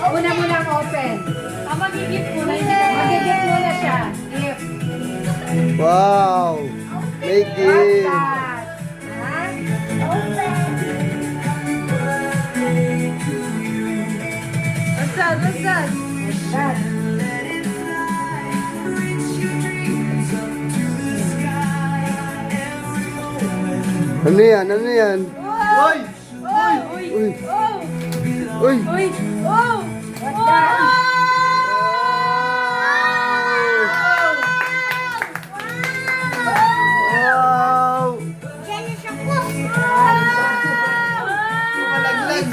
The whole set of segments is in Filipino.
Una mo lang open. Mag-gift muna. Mag-gift muna siya. Gift. Wow! May What's gift! that? Ha? What's that? What's that? What's that? Ano yan? Ano yan? Uy! Uy! Uy! Oh! Uy! Uy! Oh! What's that? Wow! Jealous ako. Malaglag!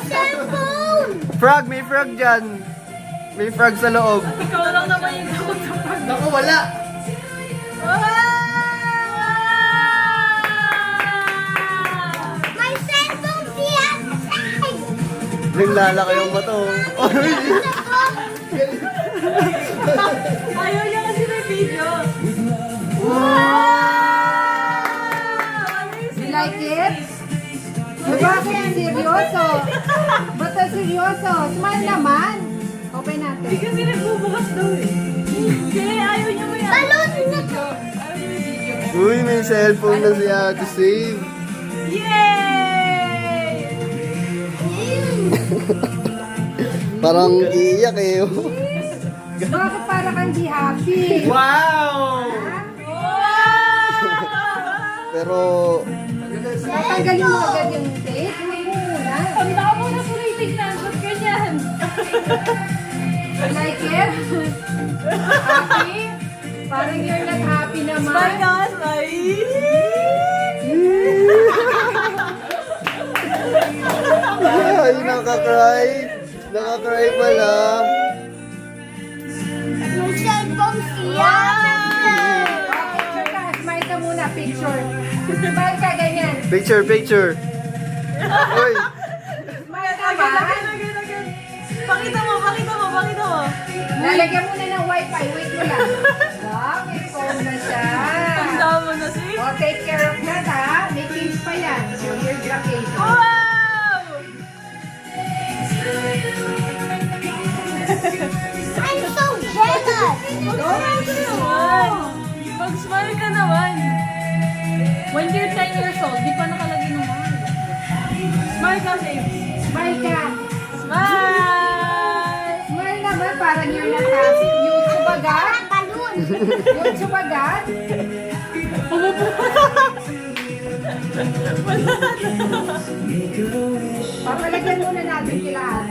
Cellphone! Frog! May frog dyan! May frog sa loob. Ikaw lang naman yung takot sa pag... Naku, wala! My cellphone siya! Naglala kayong bato. Uy! Ayaw niya kasi may video. You like it? Bakit seryoso? Ba't na seryoso? Smile naman. Open natin. Hindi kasi nagbubukas daw eh. Hindi, ayaw niya mo yan. Balon na to! Ayaw niya may video. Uy, may cellphone na siya to save. Yay! Parang iiyak eh. Bakit para kang di happy? Wow! Ha? Pero, Tatanggalin mo agad yung tape. Hindi mo muna. Ang tao na po yung tignan. Ba't ganyan? You like it? Happy? Parang you're not happy naman. Smile ka, smile. ay, nakakry. Nakakry pala. Yung cellphone siya! Picture ka. Smile ka muna. Picture. Smile ka ganyan. Picture, picture. Uy, Smile ka Again, ba? again, again, again. Pakita mo, pakita mo, pakita mo. Lalagyan muna ng wifi. Wait mo lang. Wow, may phone na siya. Tanda mo na si. Oh, take care of that ha. May case pa yan. So, here's the case. Wow! I'm so jealous! Mag-smile ka naman. Mag-smile ka naman. When you're 10 years old, di pa nakalagay ng mga. Smile ka, James. Smile ka. Smile! Smile naman. Parang you're not happy. YouTube agad. Balon! YouTube agad. Papalagyan muna natin kila ate.